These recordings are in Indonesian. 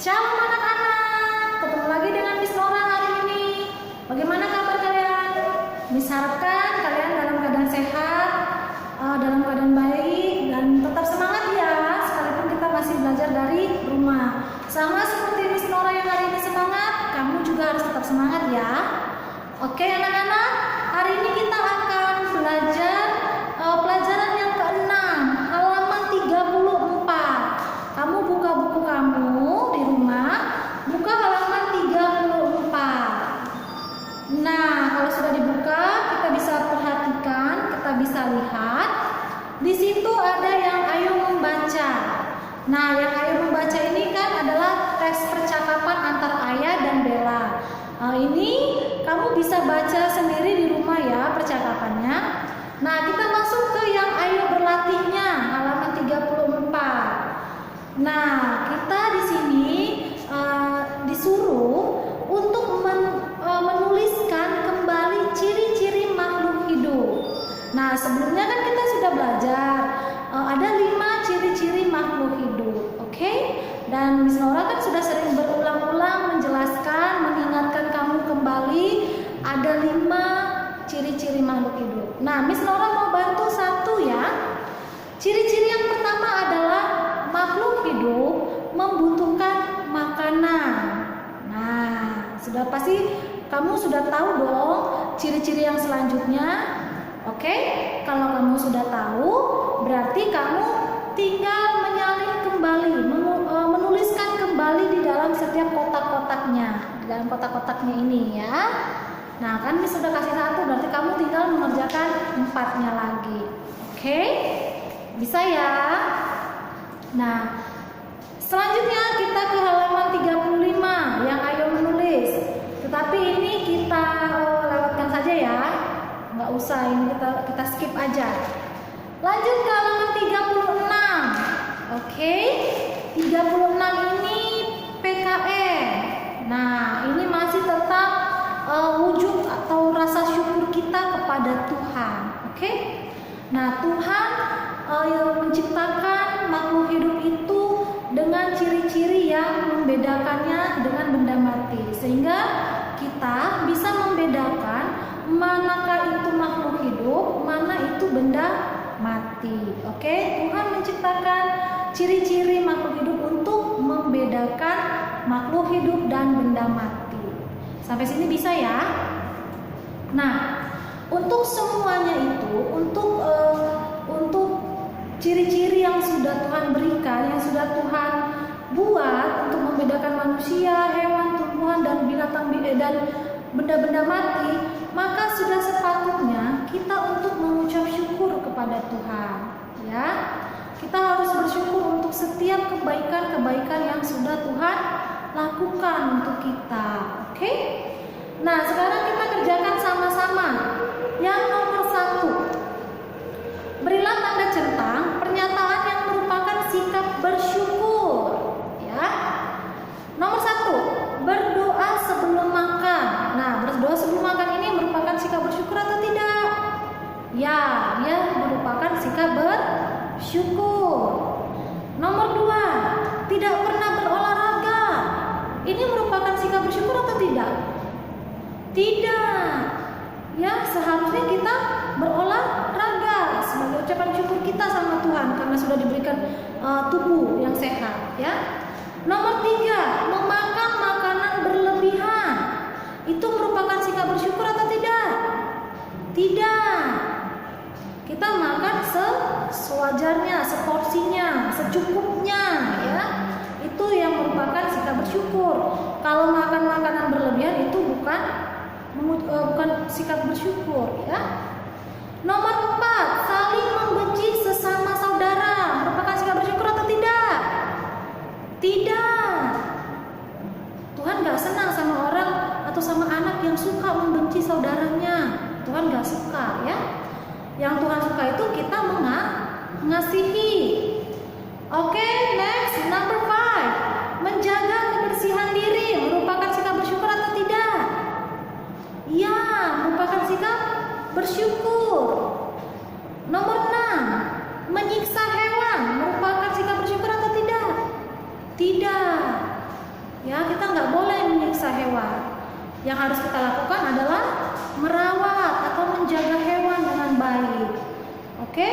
Shalom anak-anak, ketemu lagi dengan Miss Nora hari ini. Bagaimana kabar kalian? Miss harapkan kalian dalam keadaan sehat, dalam keadaan baik, dan tetap semangat ya. Sekalipun kita masih belajar dari rumah. Sama seperti Miss Nora yang hari ini semangat, kamu juga harus tetap semangat ya. Oke anak-anak, hari ini kita akan belajar pelajaran yang ke-6, halaman 34. Kamu buka buku kamu di rumah, buka halaman 34. Nah, kalau sudah dibuka, kita bisa perhatikan, kita bisa lihat. Di situ ada yang ayo membaca. Nah, yang ayo membaca ini kan adalah tes percakapan antara Ayah dan Bella. Ini kamu bisa baca sendiri di rumah ya percakapannya. Nah, kita masuk ke yang ayo berlatihnya, halaman 34. Nah, kita di sini disuruh untuk menuliskan kembali ciri-ciri makhluk hidup. Nah, sebelumnya kan kita sudah belajar ada 5 ciri-ciri makhluk hidup, oke? Dan Miss Nora kan sudah sering berulang-ulang menjelaskan, mengingatkan kamu kembali ada 5 ciri-ciri makhluk hidup. Nah, Miss Nora mau bantu satu ya. Ciri-ciri yang pertama adalah makhluk hidup membutuhkan makanan. Nah, sudah pasti kamu sudah tahu dong ciri-ciri yang selanjutnya. Oke, kalau kamu sudah tahu, berarti kamu tinggal menyalin kembali, menuliskan kembali di dalam setiap kotak-kotaknya, di dalam kotak-kotaknya ini ya. Nah, kan ini sudah kasih 1, berarti kamu tinggal mengerjakan 4-nya lagi. Oke, bisa ya. Nah, selanjutnya kita ke halaman 35 yang ayo menulis. Tetapi ini kita lewatkan saja ya. Nggak usah, ini kita skip aja. Lanjut ke halaman 36. Oke. 36 ini PKN. Nah, ini masih tentang wujud atau rasa syukur kita kepada Tuhan. Oke. Nah, Tuhan yang menciptakan makhluk hidup itu dengan ciri-ciri yang membedakannya dengan benda mati, sehingga kita bisa membedakan manakah itu makhluk hidup, mana itu benda mati. Oke, Tuhan menciptakan ciri-ciri makhluk hidup untuk membedakan makhluk hidup dan benda mati. Sampai sini bisa ya? Nah, untuk semuanya itu, untuk ciri-ciri yang sudah Tuhan berikan, yang sudah Tuhan buat untuk membedakan manusia, hewan, tumbuhan, dan binatang dan benda-benda mati, maka sudah sepatutnya kita untuk mengucap syukur kepada Tuhan. Ya, kita harus bersyukur untuk setiap kebaikan-kebaikan yang sudah Tuhan lakukan untuk kita. Oke? Nah, sekarang kita kerjakan sama-sama. Yang nomor 1. Berilah tanda centang pernyataan yang merupakan sikap bersyukur. Ya. Nomor 1, berdoa sebelum makan. Nah, berdoa sebelum makan ini merupakan sikap bersyukur atau tidak? Ya, dia merupakan sikap bersyukur. Nomor 2, tidak pernah berolahraga. Ini merupakan sikap bersyukur atau tidak? Tidak. Ya, seharusnya kita berolahraga sebagai ucapan syukur kita sama Tuhan karena sudah diberikan tubuh yang sehat ya. Nomor 3, memakan makanan berlebihan. Itu merupakan sikap bersyukur atau tidak? Tidak. Kita makan sewajarnya, seporsinya, secukupnya ya. Itu yang merupakan sikap bersyukur. Kalau makan makanan berlebihan itu bukan sikap bersyukur ya. Nomor 4, saling membenci sesama saudara merupakan sikap bersyukur atau tidak? Tidak. Tuhan gak senang sama orang atau sama anak yang suka membenci saudaranya. Tuhan gak suka ya. Yang Tuhan suka itu kita mengasihi. Oke, next, number 5, menjaga kebersihan diri merupakan sikap bersyukur atau tidak? Ya, merupakan sikap bersyukur. Nomor 6, menyiksa hewan merupakan sikap bersyukur atau tidak? Tidak. Ya, kita nggak boleh menyiksa hewan. Yang harus kita lakukan adalah merawat atau menjaga hewan dengan baik. Oke?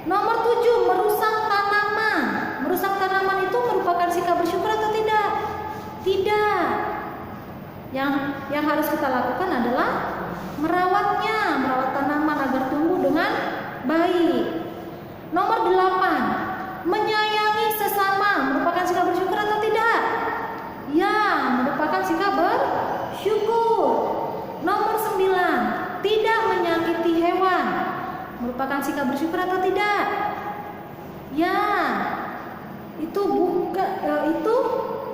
Nomor 7, merusak tanaman. Merusak tanaman itu merupakan sikap bersyukur atau tidak? Tidak. Yang harus kita lakukan adalah merawatnya, merawat tanaman agar tumbuh dengan baik. Nomor 8, menyayangi sesama merupakan sikap bersyukur atau tidak? Ya, merupakan sikap bersyukur. Nomor 9, tidak menyakiti hewan merupakan sikap bersyukur atau tidak? Ya, itu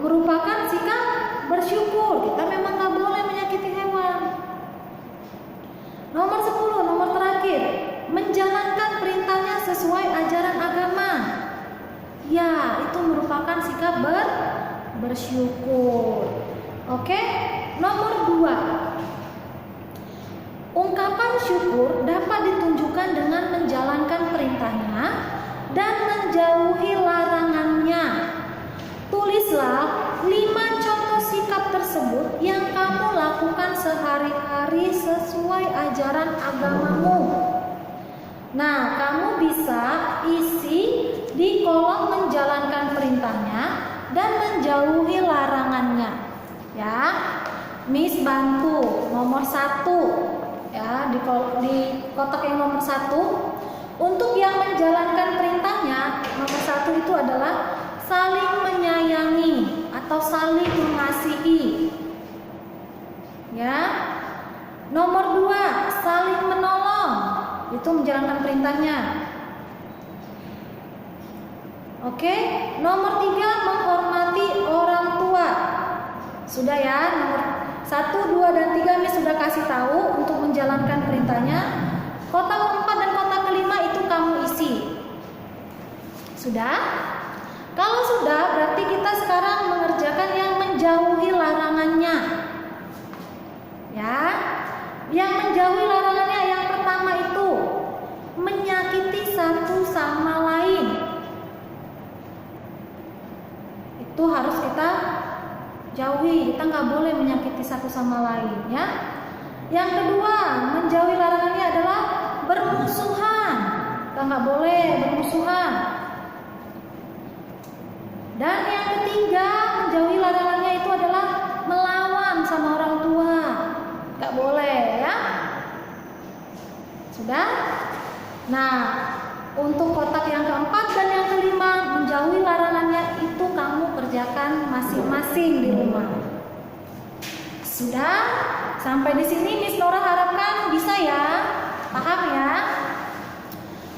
merupakan sikap bersyukur. Kita memang nggak boleh menyakiti hewan. Nomor 10, nomor terakhir, menjalankan perintahnya sesuai ajaran agama. Ya, itu merupakan sikap bersyukur. Oke, nomor 2, ungkapan syukur dapat ditunjukkan dengan menjalankan perintahnya dan menjauhi larangannya. Tulislah 5 contoh sikap tersebut yang kamu lakukan sehari-hari sesuai ajaran agamamu. Nah, kamu bisa isi di kolom menjalankan perintahnya dan menjauhi larangannya. Ya, Miss bantu nomor 1. Ya, di kotak yang nomor 1, untuk yang menjalankan perintahnya, nomor 1 itu adalah saling menyayangi atau saling mengasihi. Ya. Nomor 2, saling menolong. Itu menjalankan perintahnya. Oke. Nomor 3, menghormati orang tua. Sudah ya, nomor 1, 2, dan 3 Miss sudah kasih tahu untuk menjalankan perintahnya. Kotak keempat dan kotak kelima itu kamu isi. Sudah? Kalau sudah, berarti kita sekarang mengerjakan yang menjauhi larangannya. Ya, yang menjauhi larangannya yang pertama itu menyakiti satu sama lain. Itu harus kita jauhi, kita nggak boleh menyakiti satu sama lain, ya. Yang kedua, menjauhi larangannya adalah bermusuhan. Kita nggak boleh bermusuhan. Dan yang ketiga, menjauhi larangannya itu adalah melawan sama orang tua. Nggak boleh, ya. Sudah? Nah, untuk kotak yang keempat dan yang kelima, menjauhi larangannya itu kamu kerjakan masing-masing di rumah. Sudah? Sampai di sini Miss Nora harapkan bisa ya. Paham ya?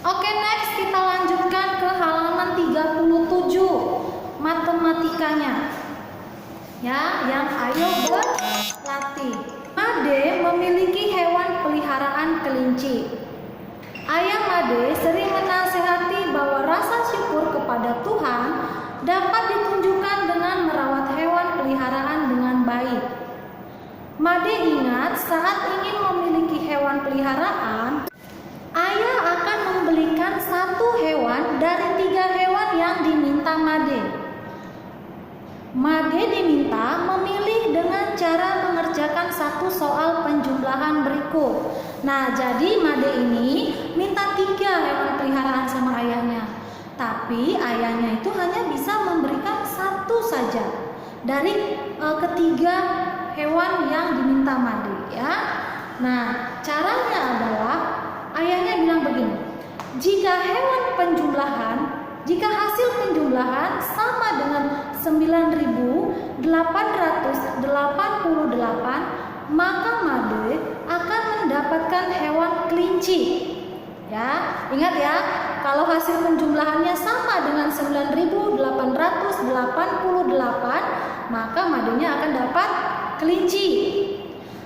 Oke, next kita lanjutkan ke halaman 37. Matematikanya. Ya, yang ayo berlatih. Ade memiliki hewan peliharaan kelinci. Ayah Made sering menasehati bahwa rasa syukur kepada Tuhan dapat ditunjukkan dengan merawat hewan peliharaan dengan baik. Made ingat saat ingin memiliki hewan peliharaan, ayah akan membelikan satu hewan dari 3 hewan yang diminta Made. Made diminta memilih dengan cara mengerjakan satu soal penjumlahan berikut. Nah, jadi Made ini minta 3 hewan peliharaan sama ayahnya. Tapi ayahnya itu hanya bisa memberikan satu saja dari ketiga hewan yang diminta Made, ya. Nah, caranya adalah ayahnya bilang begini. Jika hasil penjumlahan sama dengan 9.888, maka Made akan mendapatkan hewan kelinci. Ya, ingat ya, kalau hasil penjumlahannya sama dengan 9.888, maka Madenya akan dapat kelinci.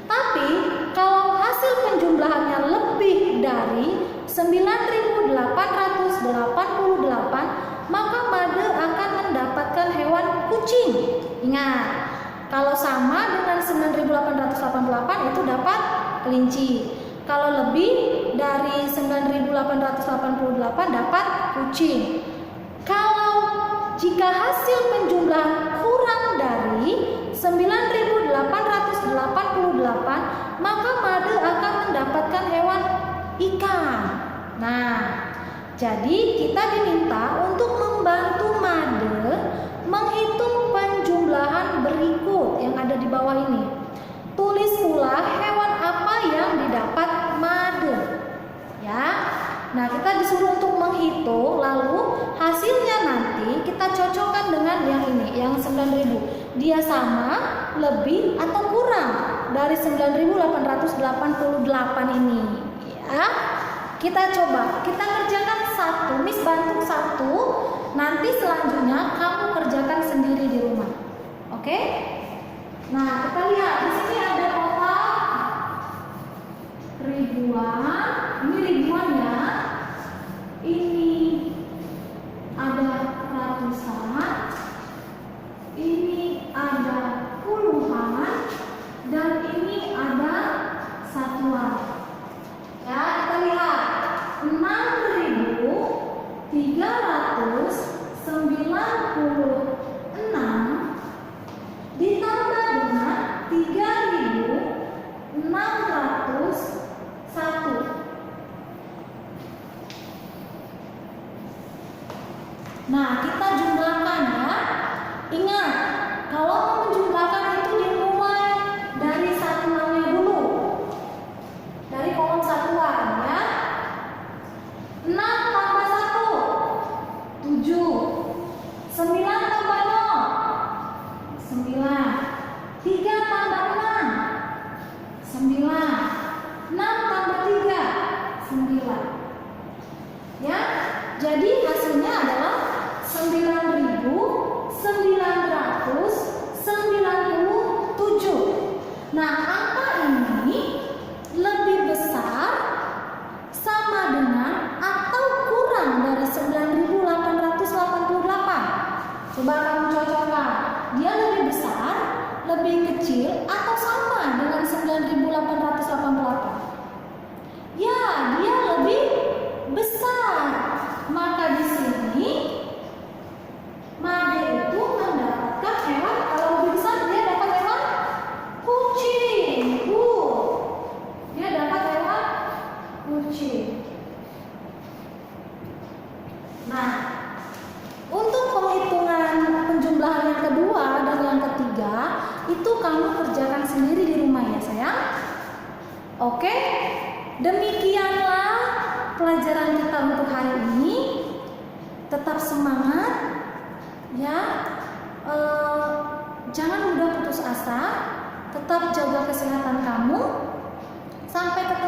Tapi kalau hasil penjumlahannya lebih dari 9.888, maka Made akan mendapatkan hewan kucing. Ingat, kalau sama dengan 9.888 itu dapat kelinci. Kalau lebih dari 9.888 dapat kucing. Kalau jika hasil penjumlahan kurang dari Nah, jadi kita diminta untuk membantu Made menghitung penjumlahan berikut yang ada di bawah ini. Tulis pula hewan apa yang didapat Made. Ya. Nah, kita disuruh untuk menghitung, lalu hasilnya nanti kita cocokkan dengan yang ini, yang 9.000. Dia sama, lebih atau kurang dari 9.888 ini. Ya. Kita coba, kita kerjakan satu, Miss bantu satu, nanti selanjutnya kamu kerjakan sendiri di rumah. Oke? Nah, kita lihat di sini ada total ribuan. Ini ribuan ya. Ini ada ratusan. Ini ada puluhan dan ini ada satuan. Ya, kita lihat 6.396 ditambah dengan 3.601. Nah, kita jumlahkan ya. Ingat, kalau mau menjumlahkan itu dimulai dari satuannya dulu. Dari kolom satuan ya. 6 tambah 1 7. 9 tambah 0 9. 3 tambah 6 9. 6 tambah 3 9. Ya. Jadi hasilnya adalah 9.997. Nah, angka ini lebih besar, sama dengan atau kurang dari 9.888. Coba kamu cocokkan. Dia lebih besar, lebih kecil, atau sama dengan 9.888? Ya, dia lebih besar. Maka di sini Made itu mendapatkan hewan, kalau lebih besar dia dapat hewan kucing. Dia dapat hewan kucing. Nah, untuk penghitungan penjumlahan yang kedua dan yang ketiga itu kamu kerjakan sendiri di rumah ya sayang. Oke, demikianlah pelajaran kita untuk hari ini. Tetap semangat ya, jangan mudah putus asa, tetap jaga kesehatan kamu. Sampai ketemu